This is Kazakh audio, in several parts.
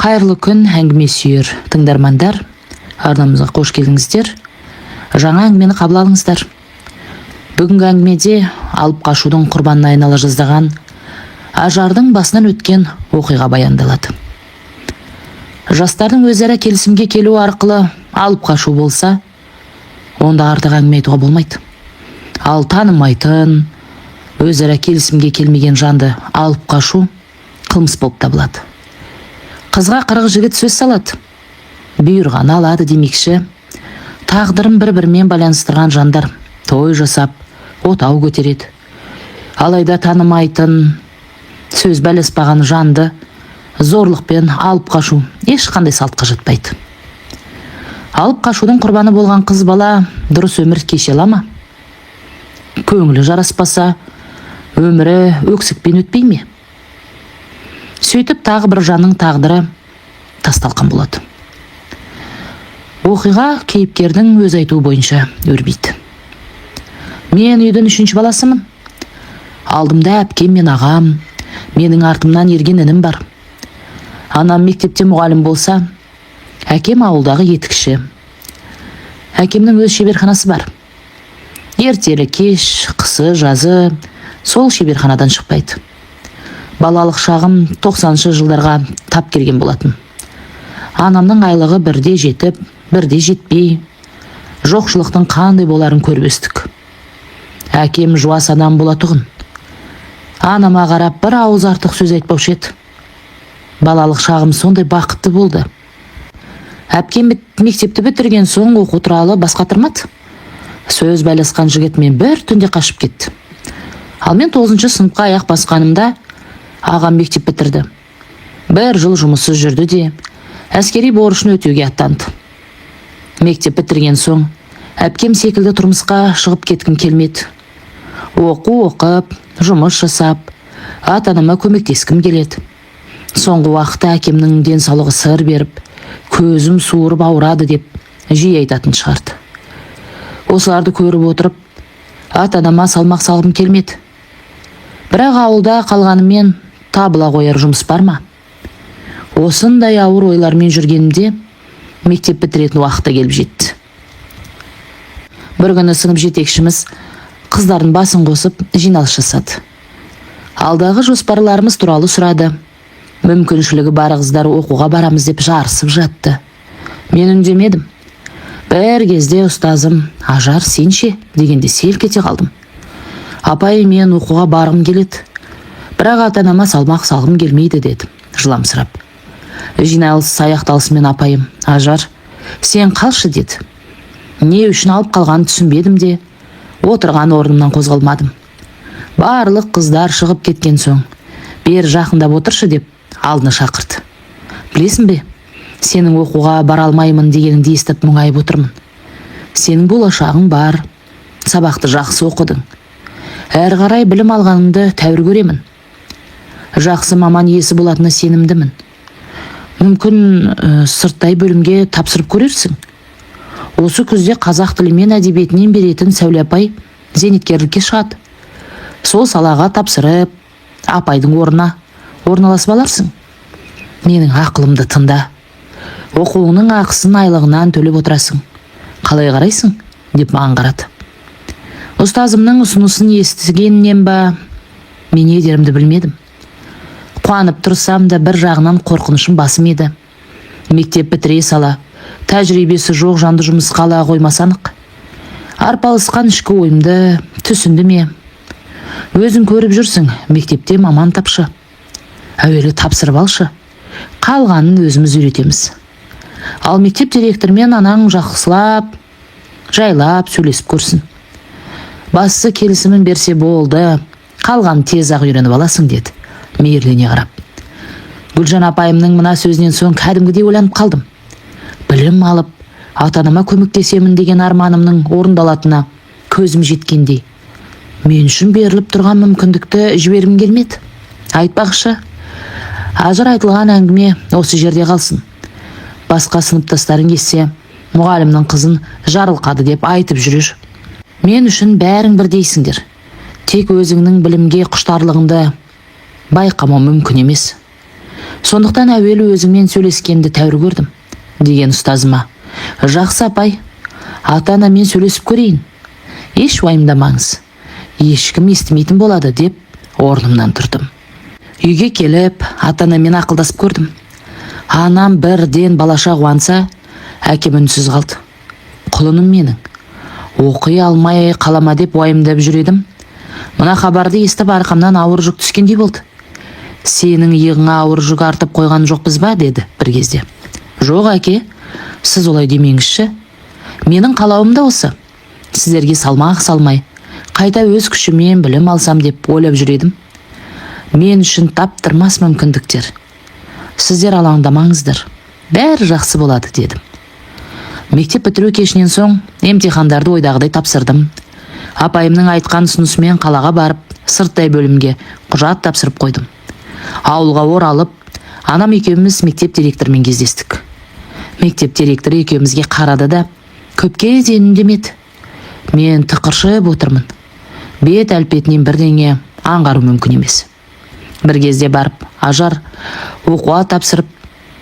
Қайырлы күн, әңгіме сүйер тыңдармандар. Арнамызға қош келдіңіздер. Жаңа әңгімені қабыл алыңыздар. Бүгінгі әңгімеде алып қашудың құрбанына айнала жаздаған Ажардың басынан өткен оқиға баяндалады. Жастардың өзара келісімге келу арқылы алып қашу болса, онда артық әңгіме айтуға болмайды. Ал танымайтын, өзара келісімге келмеген жанды алып қашу қылмыс болып табылады. Қызға 40 жігіт сөз салады. Бұйырғаны алады демекші. Тағдырын бір-бірімен байланыстырған жандар той жасап, отау көтереді. Алайда танымайтын, сөз байласпаған жанды зорлықпен алып қашу ешқандай салтқа жатпайды. Алып қашудың құрбаны болған қыз бала дұрыс өмір кеше ала ма? Көңілі жараспаса, өмірі өксікпен өтпей ме? Сөйтіп тағы бір жанның тағдыры тасталқан болады. Оқиға кейіпкердің өз айтуы бойынша өрбиді. Мен үйдің 3-ші баласымын. Алдымда әпкем мен ағам, менің артымнан ерген інім бар. Анам мектепте мұғалім болса, әкем ауылдағы етікші. Әкемнің өз шеберханасы бар. Ертелі кеш, қысы, жазы сол шеберханадан шықпайды. Балалық шағым 90-шы жылдарға тап келген болатын. Анамның айлығы бірде жетіп, бірде жетпей, жоқшылықтың қандай боларын көріп өстік. Әкем жуас адам болатұғын. Анама қарап бір ауыз артық сөз айтпаушы еді. Балалық шағым сондай бақытты болды. Әпкем мектепті бітірген соң оқу туралы бас қатырмады. Сөз байласқан жігітмен бір түнде қашып кетті. Ал мен 9-шы сыныпқа аяқ басқанымда ағам мектеп бітірді. Бір жыл жұмыссыз жүрді де, әскери борышын өтеуге аттанды. Мектеп бітірген соң, әпкем секілді тұрмысқа шығып кеткім келмеді. Оқу оқып, жұмыс жасап, ата-анама көмектескім келеді. Соңғы уақытта әкемнің денсаулығы сыр беріп, көзім суырып ауырады деп жиі айтатын шығарды. Осыларды көріп отырып, ата-анама салмақ салғым келмеді. Бірақ ауылда қалғанымен табыла қояр жұмыс бар ма? Осындай ауыр ойлармен жүргенімде мектеп бітіретін уақыты келіп жетті. Бір күні сынып жетекшіміз қыздардың басын қосып жиналыс жасады. Алдағы жоспарларымыз туралы сұрады. Мүмкіншілігі бар қыздар оқуға барамыз деп жарысып жатты. Мен үндемедім. Бір кезде ұстазым «Ажар, сен ше?» дегенде селк ете қалдым. Апай, мен оқуға барғым келеді. Бірақ ата-анама салмақ салғым келмейді дедім, жыламсырап. Жиналыс аяқталысымен апайым «Ажар, сен қалшы» деді. Не үшін алып қалғанын түсінбедім де, отырған орнымнан қозғалмадым. Барлық қыздар шығып кеткен соң, бер жақындап отыршы деп алдына шақырды. Білесің бе, сенің оқуға бара алмаймын дегеніңді естіп мұңайып отырмын. Сенің болашағың бар, сабақты жақсы оқыдың. Әрі қарай білім алғанымды тәуір көремін. Жақсы маман иесі болатынына сенімдімін. Мүмкін сырттай бөлімге тапсырып көрерсің. Осы күзде қазақ тілі мен әдебиетінен беретін Сәуле апай зейнеткерлікке шығады. Сол салаға тапсырып, апайдың орнына орналасып аларсың. Менің ақылымды тыңда. Оқуыңның ақысын айлығынан төлеп отырасың. Қалай қарайсың? Деп маған қарады. Ұстазымның ұсынысын естігеннен ба, мен не дерімді білмедім. Қуанып тұрсам да бір жағынан қорқынышым басым еді. Мектеп бітіре сала, тәжірибесі жоқ жанды жұмысқа ала қоймасанық. Арпалысқан ішкі ойымды түсінді ме? Өзің көріп жүрсің, мектепте маман тапшы. Әуелі тапсырып алшы. Қалғанын өзіміз үйретеміз. Ал мектеп директормен анаң жақсылап, жайлап сөйлесіп көрсін. Басы келісімін берсе болды, қалған тез ақ үйреніп аласың деді, мейірлене қарап. Гүлжан апайымның мына сөзінен соң кәдімгідей ойланып қалдым. Білім алып, ата-анама көмектесемін деген арманымның орындалатына көзім жеткендей. Мен үшін беріліп тұрған мүмкіндікті жібергім келмеді. Айтпақшы, Ажар, айтылған әңгіме осы жерде қалсын. Басқа сыныптастарың естісе, мұғалімнің қызын жарылқады деп айтып жүрер. Мен үшін бәрің бір дейсіңдер. Тек өзіңнің білімге құштарлығыңды байқамау мүмкін емес. Сондықтан әуелі өзіңмен сөйлескенді тәуір көрдім, деген ұстазыма. Жақсы апай, ата-анамен сөйлесіп көрейін. Еш уайымдамаңыз, ешкім естімейтін болады, деп орнымнан тұрдым. Үйге келіп, ата-анамен ақылдасып көрдім. Анам бірден балаша қуанса, әкем үнсіз қалды. Құлыным менің, оқи алмай қалама деп уайымдап жүредім. Мына хабарды естіп арқамнан ауыр жүк түскендей болды. Сенің иығыңа ауыр жүк артып қойған жоқпыз ба, деді бір кезде. Жоқ әке, сіз олай демеңізші. Менің қалауым да осы. Сіздерге салмақ салмай, қайта өз күшімен білім алсам деп ойлап жүредім. Мен үшін таптырмас мүмкіндіктер. Сіздер алаңдамаңыздар, бәрі жақсы болады, дедім. Мектеп бітіру кешінен соң емтихандарды ойдағыдай тапсырдым. Апайымның айтқан ұсынысымен қалаға барып, сырттай бөлімге құжат тапсырып қойдым. Ауылға оралып, анам екеуміз мектеп директорымен кездестік. Мектеп директоры екеумізге қарады да, көпке дейін үндемеді. Мен тықыршып отырмын. Бет әлпетінен бірдеңе аңғару мүмкін емес. Бір кезде барып, Ажар, оқуға тапсырып,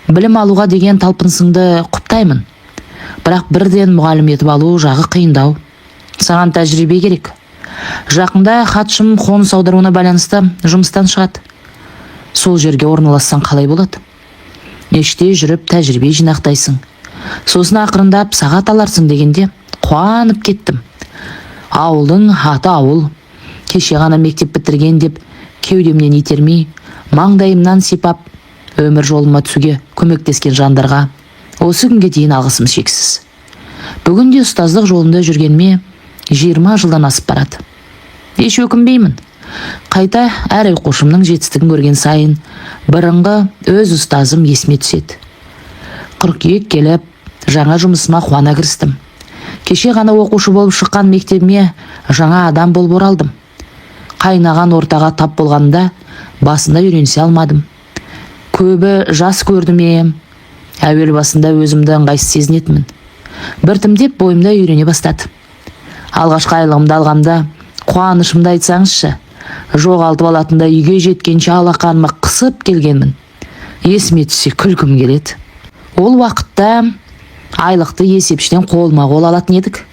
білім алуға деген талпынысыңды құптаймын. Бірақ бірден мұғалім етіп алу жағы қиындау. Саған тәжірибе керек. Жақында хатшым қоныс аударуына байланысты жұмыстан шығады. Сол жерге орналассаң қалай болады? Неште жүріп тәжірибе жинақтайсың. Сосын ақырындап сағат аларсың дегенде қуанып кеттім. Ауылдың аты ауыл. Кеше ғана мектеп бітірген деп кеудемнен итермей, маңдайымнан сипап, өмір жолыма түсуге көмектескен жандарға осы күнге дейін алғысым шексіз. Бүгінде ұстаздық жолында жүргеніме 20 жылдан асып барады. Еш өкінбеймін. Қайта әр оқушымның жетістігін көрген сайын бұрынғы өз ұстазым есіме түседі. Қыркүйек келіп, жаңа жұмысыма қуана кірістім. Кеше ғана оқушы болып шыққан мектебіме жаңа адам болып оралдым. Қайнаған ортаға тап болғанда басында үйренісе алмадым. Көбі жас көрді ме? Әуел басында өзімді ыңғайсыз сезінетінмін. Біртімдеп бойымда үйрене бастады. Алғашқы айлығымды алғанда қуанышымды айтсаңызшы, жоғалтып алатында үйге жеткенше алақаныма қысып келгенмін. Есіме түссе күлкім келеді. Ол уақытта айлықты есепшіден қолма қол алатын едік.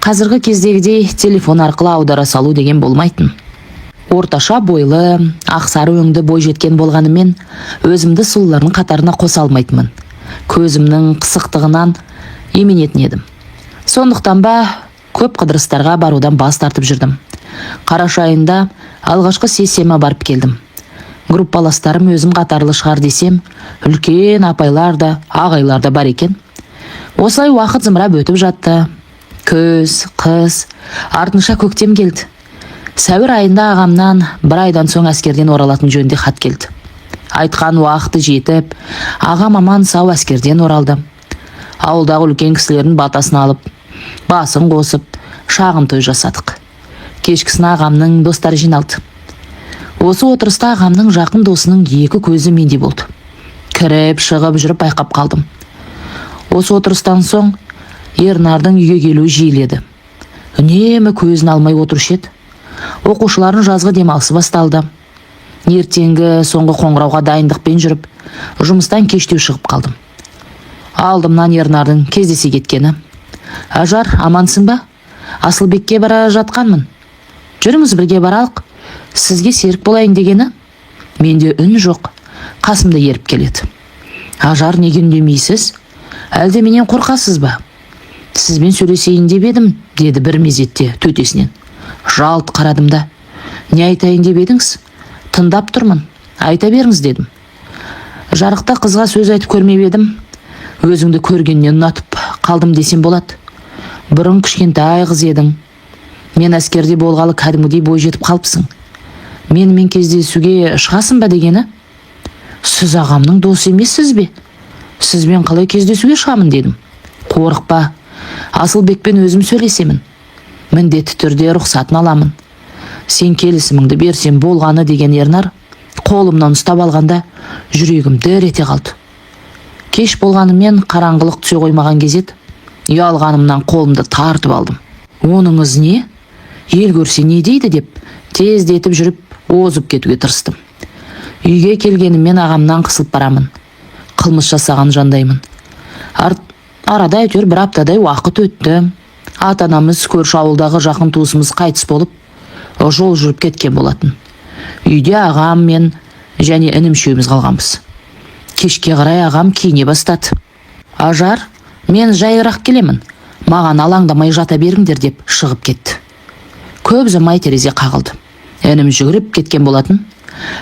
Қазіргі кездегідей телефон арқылы аудара салу деген болмайтын. Орташа бойлы, ақсары өңді бой жеткен болғанымен, өзімді сұлулардың қатарына қоса алмайтынмын. Көзімнің қысықтығынан еменетін едім. Сондықтан ба, көп қыдырыстарға барудан бас тартып жүрдім. Қараша айында алғашқы сессияма барып келдім. Группаластарым өзім қатарлы шығар десем, үлкен апайлар да, ағайлар да бар екен. Осылай уақыт зымырап өтіп жатты. Көз, қыс, артынша көктем келді. Сәуір айында ағамнан бір айдан соң әскерден оралатын жөнінде хат келді. Айтқан уақыты жетіп, ағам аман сау әскерден оралды. Ауылдағы үлкен кісілердің батасын алып, басын қосып, шағын той жасадық. Кешкісін ағамның достары жиналды. Осы отырыста ағамның жақын досының екі көзі менде болды. Кіріп, шығып жүріп байқап қалдым. Осы отырыстан соң Ернардың үйге келуі жиіледі. Үнемі көзін алмай отырушы еді. Оқушылардың жазғы демалысы басталды. Ертеңгі соңғы қоңырауға дайындықпен жүріп, жұмыстан кештеу шығып қалдым. Алдымнан Ернардың кездесе кеткені. Ажар, амансың ба? Асылбекке бара жатқанмын. Жүріңіз бірге баралық. Сізге серік болайын дегені? Менде үн жоқ. Қасымда еріп келеді. Ажар, неге үндемейсіз? Әлде менен қорқасыз ба? Сізбен сөйлесейін деп едім, деді бір мезетте төтесінен. Жалт қарадым да. Не айтайын деп едіңіз? Тыңдап тұрмын. Айта беріңіз, дедім. Жарықта қызға сөз айтып көрмеп едім. Өзіңді көргеннен ұнатып қалдым десем болады. Бұрын кішкентай қыз едің. Мен әскерде болғалы кәдімгідей бой жетіп қалыпсың. Менімен кездесуге шығасың ба дегені? Сіз ағамның досы емессіз бе? Сізбен қалай кездесуге шығамын, дедім. Қорықпа. Асылбекпен өзім сөйлесемін. Міндетті түрде рұқсатын аламын. Сен келісіміңді берсем болғаны, деген Ернар қолымнан ұстап алғанда жүрегім дір ете қалды. Кеш болғанымен қараңғылық түсе қоймаған кезет, ұялғанымнан қолымды тартып алдым. Оныңыз не? Ел көрсе не дейді деп тездетіп жүріп озып кетуге тырыстым. Үйге келгеніммен ағамнан қысылып барамын. Қылмыс жасаған жандаймын. Арада әйтеуір бір аптадай уақыт өтті. Ата-анамыз көрші ауылдағы жақын туысымыз қайтыс болып, жол жүріп кеткен болатын. Үйде ағам мен және інім үшеуміз қалғанбыз. Кешке қарай ағам киіне бастады. Ажар, мен жайырақ келемін, маған алаңдамай жата беріңдер деп шығып кетті. Көп ұзамай терезе қағылды. Інім жүгіріп кеткен болатын.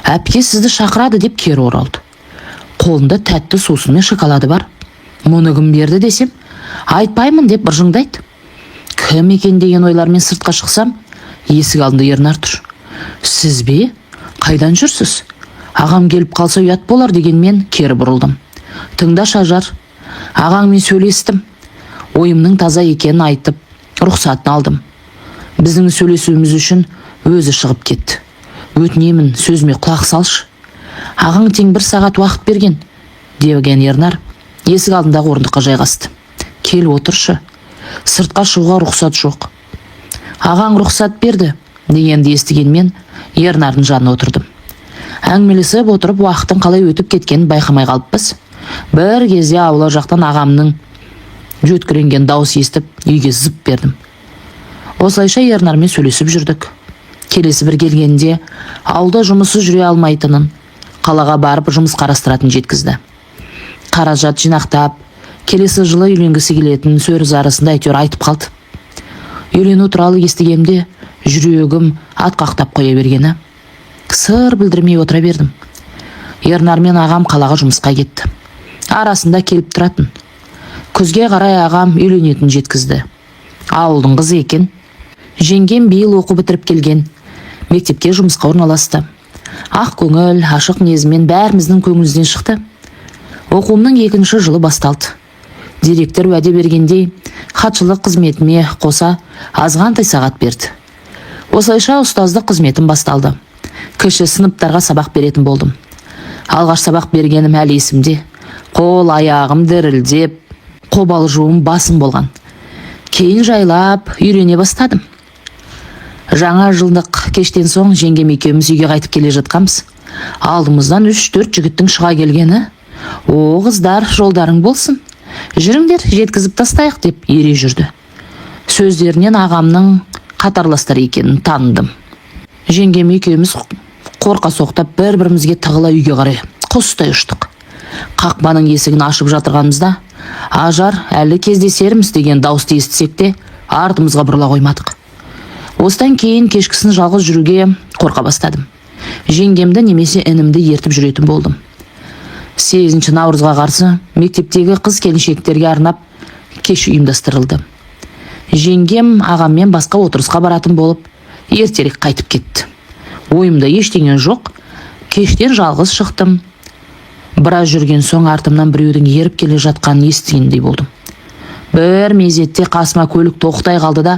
Әпке сізді шақырады деп кері оралды. Қолында тәтті сусын мен шоколады бар. Мұны кім берді десем, айтпаймын деп быржыңдайды. Кім екен деген ойлармен сыртқа шықсам, есік алдында Ернар тұр. Сіз бе? Қайдан жүрсіз? Ағам келіп қалса ұят болар дегенмен кері бұрылдым. Тыңдашы Ажар, ағаңмен сөйлестім. Ойымның таза екенін айтып, рұқсатын алдым. Біздің сөйлесуіміз үшін өзі шығып кетті. Өтінемін, сөзіме құлақ салшы. Ағаң тең 1 сағат уақыт берген, деген Ернар есік алдындағы орындыққа жайғасты. Кел отыршы, сыртқа шығуға рұқсат жоқ. Ағаң рұқсат берді, дегенді естігенмен Ернардың жанына отырдым. Әңгімелесіп отырып уақыттың қалай өтіп кеткенін байқамай қалыппыз. Бір кезде аула жақтан ағамның жөткіренген дауыс естіп, үйге зып бердім. Осылайша Ернармен сөйлесіп жүрдік. Келесі бір келгенде ауылда жұмысы жүре алмайтынын, қалаға барып жұмыс қарастыратын жеткізді. Қаражат жинақтап, келесі жылы үйленгісі келетін сөз арасында әйтеуір айтып қалды. Үйлену туралы естігенде жүрегім атқақтап қоя бергені. Сыр білдірмей отыра бердім. Ернар мен ағам қалаға жұмысқа кетті. Арасында келіп тұратын. Күзге қарай ағам үйленетін жеткізді. Ауылдың қызы екен. Жеңгем биыл оқу бітіріп келген. Мектепке жұмысқа орналасты. Ақ көңіл, ашық мінезімен бәріміздің көңілімізден шықты. Оқуымның 2-ші жылы басталды. Директор уәде бергендей, хатшылық қызметіме қоса азғантай сағат берді. Осылайша ұстаздық қызметім басталды. Кіші сыныптарға сабақ беретін болдым. Алғаш сабақ бергенім әлі есімде. Қол аяғым дірілдеп, қобалжуым басым болған. Кейін жайлап үйрене бастадым. Жаңа жылдық кештен соң жеңгем екеуміз үйге қайтып келе жатқанбыз. Алдымыздан 3-4 жігіттің шыға келгені. О, қыздар, жолдарың болсын. Жүріңдер, жеткізіп тастайық деп ере жүрді. Сөздерінен ағамның қатарластар екенін таныдым. Жеңгем екеуміз қорқа соқтап бір-бірімізге тығыла үйге қарай құстай ұштық. Қақпаның есігін ашып жатырғанымызда, Ажар, әлі кездесерміз деген дауысты естісек те, артымызға бұрыла қоймадық. Осыдан кейін кешкісін жалғыз жүруге қорқа бастадым. Жеңгемді немесе інімді ертіп жүретін болдым. 8 наурызға қарсы мектептегі қыз келіншектерге арнап кеш ұйымдастырылды. Жеңгем ағаммен басқа отырысқа баратын болып, ертерек қайтып кетті. Ойымда ештеңе жоқ, кештен жалғыз шықтым. Біраз жүрген соң артымнан біреудің еріп келе жатқанын естігендей болдым. Бір мезетте қасыма көлік тоқтай қалды да,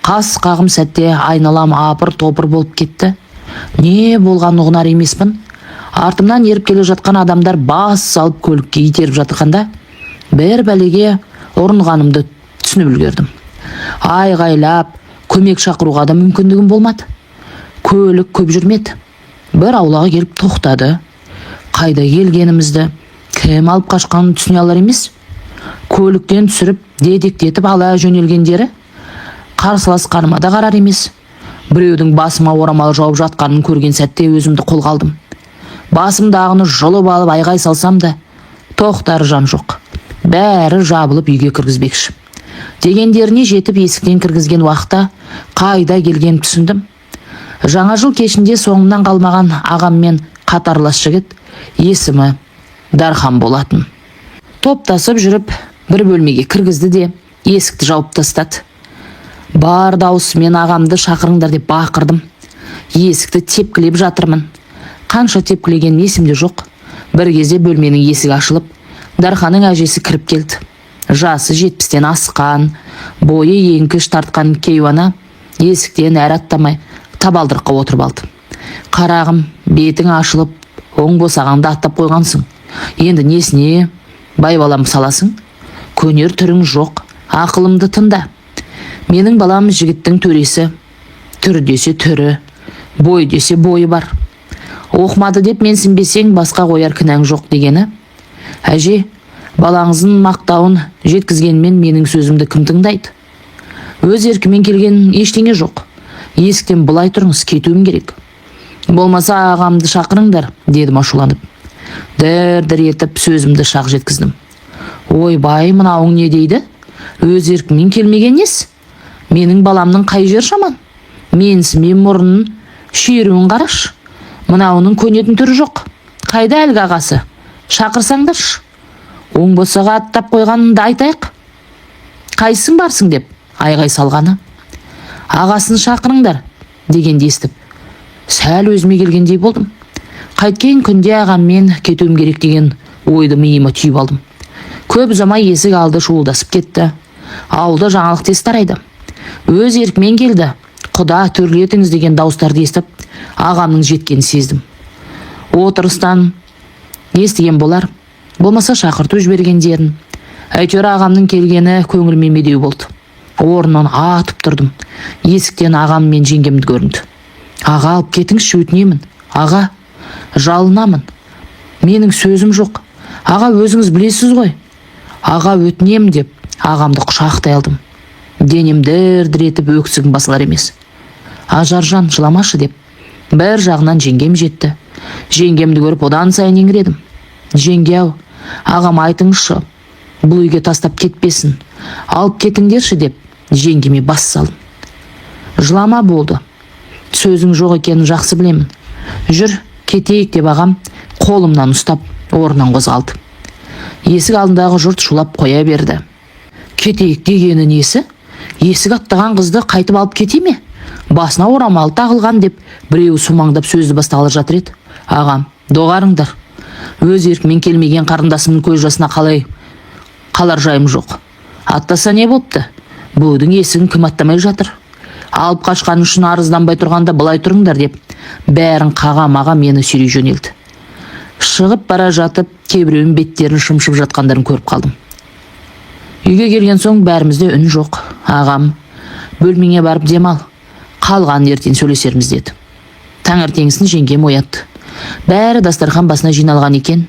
қас қағым сәтте айналам апыр-топыр болып кетті. Не болған ұғынар емеспін. Артымнан еріп келе жатқан адамдар бас салып көлікке итеріп жатырғанда, бір бәлеге ұрынғанымды түсініп үлгердім. Айғайлап, көмек шақыруға да мүмкіндігім болмады. Көлік көп жүрмеді. Бір аулаға келіп тоқтады. Қайда келгенімізді, кім алып қашқанын түсіне алар емес. Көліктен түсіріп, дедектетіп ала жөнелгендері қарсыласқаныма да қарар емес. Біреудің басыма орамал жауып жатқанын көрген сәтте өзімді қолға алдым. Басымдағыны жұлып алып айғай салсам да, тоқтар жан жоқ. Бәрі жабылып үйге кіргізбекші. Дегендеріне жетіп есіктен кіргізген уақытта қайда келген түсіндім. Жаңа жыл кешінде соңымнан қалмаған ағаммен қатарлас жігіт, есімі Дархан болатын. Топтасып жүріп, бір бөлмеге кіргізді де, есікті жауып тастады. Бар даусымен ағамды шақырыңдар деп бақырдым. Есікті тепкілеп жатырмын. Қанша тепкілеген есімде жоқ. Бір кезде бөлменің есігі ашылып, Дарханның әжесі кіріп келді. Жасы 70-тен асқан, бойы еңкіш тартқан кейуана есіктен әрі аттамай табалдырыққа отырып алды. Қарағым, бетің ашылып, оң босағаңды аттап қойғансың. Енді несіне байбалам саласың? Көнер түрің жоқ, ақылымды тыңда. Менің балам жігіттің төресі, түрі десе түрі, бой десе бойы бар. Оқымады деп менсінбесең басқа қояр кінәң жоқ дегені. Әже, балаңыздың мақтауын жеткізгенмен менің сөзімді кім тыңдайды? Өз еркімен келген ештеңе жоқ. Есіктен былай тұрыңыз, кетуім керек. Болмаса ағамды шақырыңдар, дедім ашуланып. Дір-дір етіп сөзімді шақ жеткіздім. Ойбай, мынауың не дейді? Өз еркімен келмеген несі? Менің баламның қай жер жаман? Менсімен мұрнын, шеруін қараш. Мынауының көнетін түрі жоқ. Қайда әлгі ағасы? Шақырсаңдаршы. Оң босаға аттап қойғанымды айтайық. Қайсың барсың деп айғай салғаны. Ағасын шақырыңдар дегенді естіп, сәл өзіме келгендей болдым. Қайткен күнде ағаммен кетуім керек деген ойды миыма түйіп алдым. Көп ұзамай есік алды шуылдасып кетті. Ауылда жаңалық тез тарайды. Өз еркімен келді. Құда төрлетіңіз деген дауыстарды естіп, ағамның жеткенін сездім. Отырыстан естіген болар, болмаса шақырту жібергендерін. Әйтеуір ағамның келгені көңіліме медеу болды. Орнынан атып тұрдым. Есіктен ағам мен жеңгемді көрінді. Аға, алып кетіңізші, өтінемін. Аға, жалынамын. Менің сөзім жоқ. Аға, өзіңіз білесіз ғой. Аға, өтінемін деп ағамды құшақтай алдым. Денем дір-дір етіп өксігім басылар емес. Ажаржан, жыламашы деп бір жағынан жеңгем жетті. Жеңгемді көріп одан сайын еңіредім. Жеңге-ау, ағам айтыңызшы, бұл үйге тастап кетпесін. Алып кетіңдерші деп жеңгеме бас салдым. Жылама болды. Сөзің жоқ екенін жақсы білемін. Жүр, кетейік деп ағам қолымнан ұстап орнынан қозғалды. Есік алдындағы жұрт шулап қоя берді. Кетейік дегені несі? Есік аттаған қызды қайтып алып кете ме? Басына орамал тағылған деп біреу сумаңдап сөзді бастағалы жатыр еді. Ағам, доғарыңдар. Өз еркімен келмеген қарындасымның көз жасына қалар жайым жоқ. Аттаса не бопты? Бұдың есігін кім аттамай жатыр? Алып қашқан үшін арызданбай тұрғанда былай тұрыңдар деп бәрін қағамаға мені сүйрей жөнелді. Шығып бара жатып, кейбіреуін беттерін шымшып жатқандарын көріп қалдым. Үйге келген соң бәрімізде үн жоқ. Ағам, бөлмеңе барып демал, қалған ертең сөйлесерміз деді. Таңертеңгісін жеңгем оятты. Бәрі дастархан басына жиналған екен.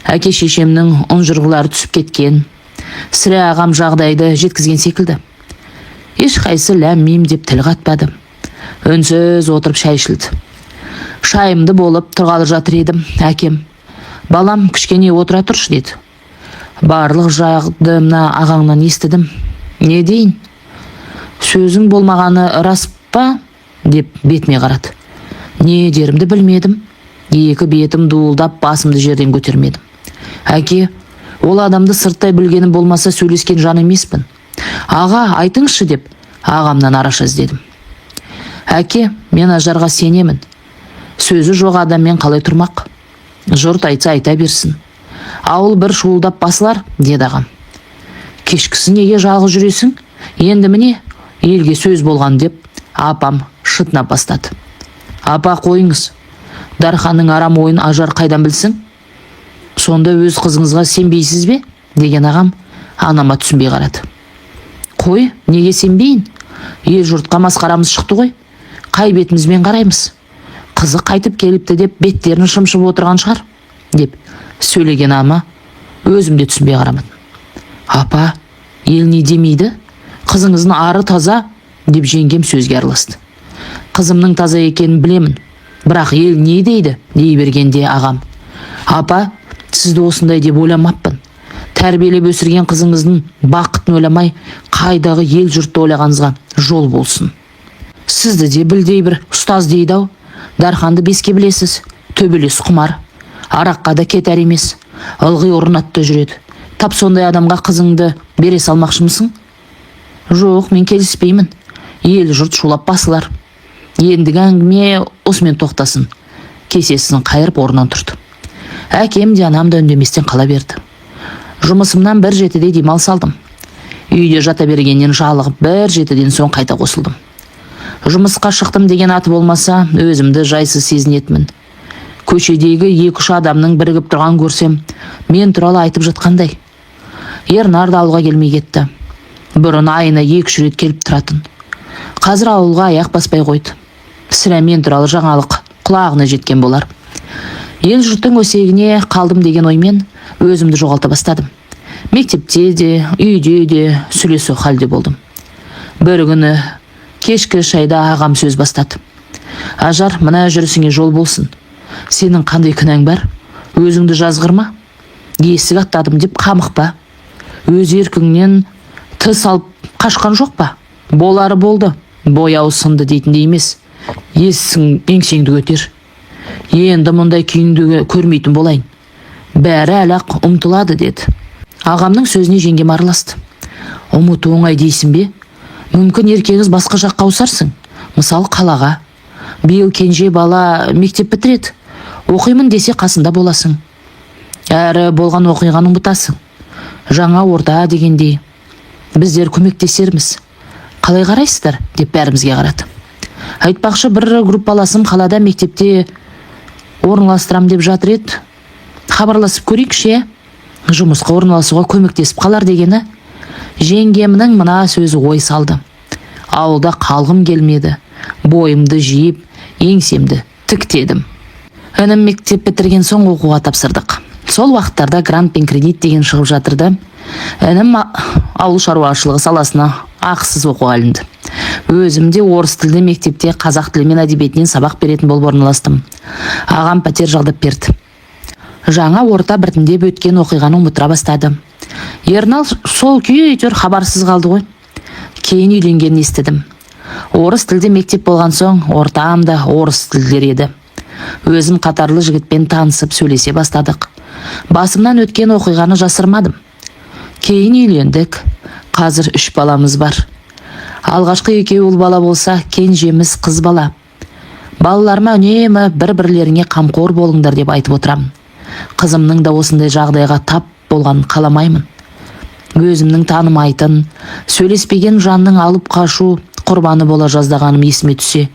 Әке шешемнің ұнжырғылары түсіп кеткен. Сірә ағам жағдайды жеткізген секілді. Ешқайсы ләм-мим деп тіл қатпады. Үнсіз отырып шай ішілді. Шайымды болып тұрғалы жатыр едім. Әкем, балам, кішкене отыра тұршы деді. Барлық жағдымна ағаңнан естідім. Не дейін? Сөзің болмағаны рас па? Деп бетіме қарады. Не дерімді білмедім. Екі бетім дуылдап басымды жерден көтермедім. Әке, ол адамды сырттай білгенім болмаса сөйлескен жан емеспін. Аға, айтыңызшы деп ағамнан араша іздедім. Әке, мен Ажарға сенемін. Сөзі жоқ адаммен қалай тұрмақ? Жұрт айтса айта берсін. Ауыл бір шуылдап басылар, деді ағам. Кешкісі неге жалғыз жүресің? Енді міне, елге сөз болған деп апам шытына бастады. Апа, қойыңыз. Дарханның арам ойын Ажар қайдан білсін? Сонда өз қызыңызға сенбейсіз бе? Деген ағам анама түсінбей қарады. Қой, неге сенбейін? Ел жұртқа масқарамыз шықты ғой. Қай бетімізбен қараймыз? Қызы қайтып келіпті деп беттерін шымшып отырған шығар, деп сөйлеген ама өзімде түсінбей қарамадым. Апа, ел не демейді? Қызыңыздың ары таза, деп жеңгем сөзге араласты. Қызымның таза екенін білемін, бірақ ел не дейді, дей бергенде ағам. Апа, сізді осындай деп ойламаппын. Тәрбиелеп өсірген қызыңыздың бақытын ойламай, қайдағы ел жұртты ойлағаныңызға жол болсын. Сізді де білдей бір ұстаз дейді-ау. Дарханды беске білесіз, төбелес құмар. Араққа да кетер емес, ылғи орнатты жүреді. Тап сондай адамға қызыңды бере салмақшымысың? Жоқ, мен келіспеймін. Ел жұрт шулап басылар. Ендігі әңгіме осымен тоқтасын. Кесесін қайырып орнынан тұрды. Әкем де анам да үндеместен қала берді. Жұмысымнан бір жетіде демалыс алдым. Үйде жата бергеннен жалығып бір жетіден соң қайта қосылдым. Жұмысқа шықтым деген аты болмаса, өзімді жайсыз сезінетмін. Көшедегі 2-3 адамның бірігіп тұрған көрсем, мен туралы айтып жатқандай. Ернар да ауылға келмей кетті. Бұрын айына 2-3 рет келіп тұратын. Қазір ауылға аяқ баспай қойды. Сірә мен туралы жаңалық құлағына жеткен болар. ел жұрттың өсегіне қалдым деген оймен өзімді жоғалта бастадым. Мектепте де, үйде де сүлесу халде болдым. Бір күні кешкі шайда ағам сөз бастады. Ажар, мына жүрісіңе жол болсын. Сенің қандай күнәң бар? Өзіңді жазғырма. Есік аттадым деп қамықпа. Өз еркіңнен тыс алып қашқан жоқ па? Болары болды, бояу сынды дейтіндей емес. Есің еңсеңді көтер. Енді мұндай күйіңді көрмейтін болайын. Бәрі әлі-ақ ұмтылады деді. Ағамның сөзіне жеңгем араласты. Ұмыту оңай дейсің бе? Мүмкін еркегіз басқа жаққа ауысарсың. Мысалы қалаға. Биыл кенже бала мектеп бітіреді. Оқимын десе қасында боласың. Әрі болған оқиғаны ұмытасың. Жаңа орта дегендей. Біздер көмектесерміз. Қалай қарайсыздар? Деп бәрімізге қарады. Айтпақшы, бір группаласым қалада мектепте орналастырам деп жатыр еді. Хабарласып көрейікші, жұмысқа орналасуға көмектесіп қалар дегені. Жеңгемнің мына сөзі ой салды. Ауылда қалғым келмеді. Бойымды жиып, еңсемді тіктедім. Інім мектеп бітірген соң оқуға тапсырдық. Сол уақыттарда грант пен кредит деген шығып жатырды. Інім ауыл шаруашылығы саласына ақысыз оқуға алынды. Өзімде орыс тілді мектепте қазақ тілі мен әдебиетінен сабақ беретін болып орналастым. Ағам пәтер жалдап берді. Жаңа орта біртіндеп өткен оқиғаны ұмытыра бастады. Ернал сол күйі әйтеуір хабарсыз қалды ғой. Кейін үйленгенін естідім. Орыс тілді мектеп болған соң ортам да орыс тілдер еді. Өзім қатарлы жігітпен танысып сөйлесе бастадық. Басымнан өткен оқиғаны жасырмадым. Кейін үйлендік. Қазір 3 баламыз бар. Алғашқы 2 ұл бала болса, кенжеміз қыз бала. Балаларыма үнемі бір-бірлеріңе қамқор болыңдар деп айтып отырам. Қызымның да осындай жағдайға тап болған қаламаймын. Өзімнің танымайтын, сөйлеспеген жанның алып қашу құрбаны бола жаздағаным есіме түсе,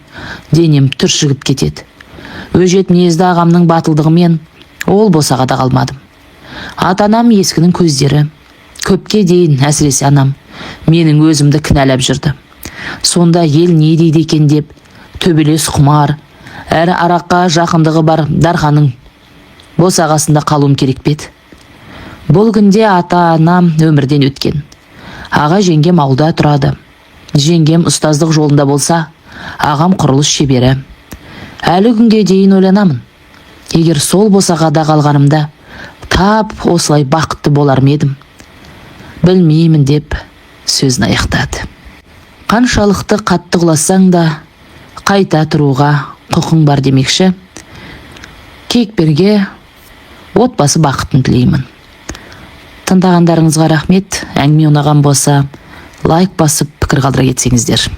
денем түршігіп кетеді. Өжет мінезді ағамның батылдығымен ол босағада қалмадым. Ата-анам ескінің көздері. Көпке дейін, әсіресе анам, менің өзімді кінәлап жүрді. Сонда ел не дейді екен деп, төбелес құмар, әрі араққа жақындығы бар дарханың босағасында қалуым керек педі. Бұл күнде ата-анам өмірден өткен. Аға жеңгем ауылда тұрады. Жеңгем ұстаздық жолында болса, ағам құрылыс шебері. Әлі күнге дейін ойланамын. Егер сол босағада қалғанымда, тап осылай бақытты болар ма едім? Білмеймін деп сөзін аяқтады. Қаншалықты қатты құласаң да, қайта тұруға құқың бар демекші. Кейіпкерге отбасы бақытын тілеймін. Тыңдағандарыңызға рахмет. Әңгіме ұнаған болса, лайк басып пікір қалдыра кетсеңіздер.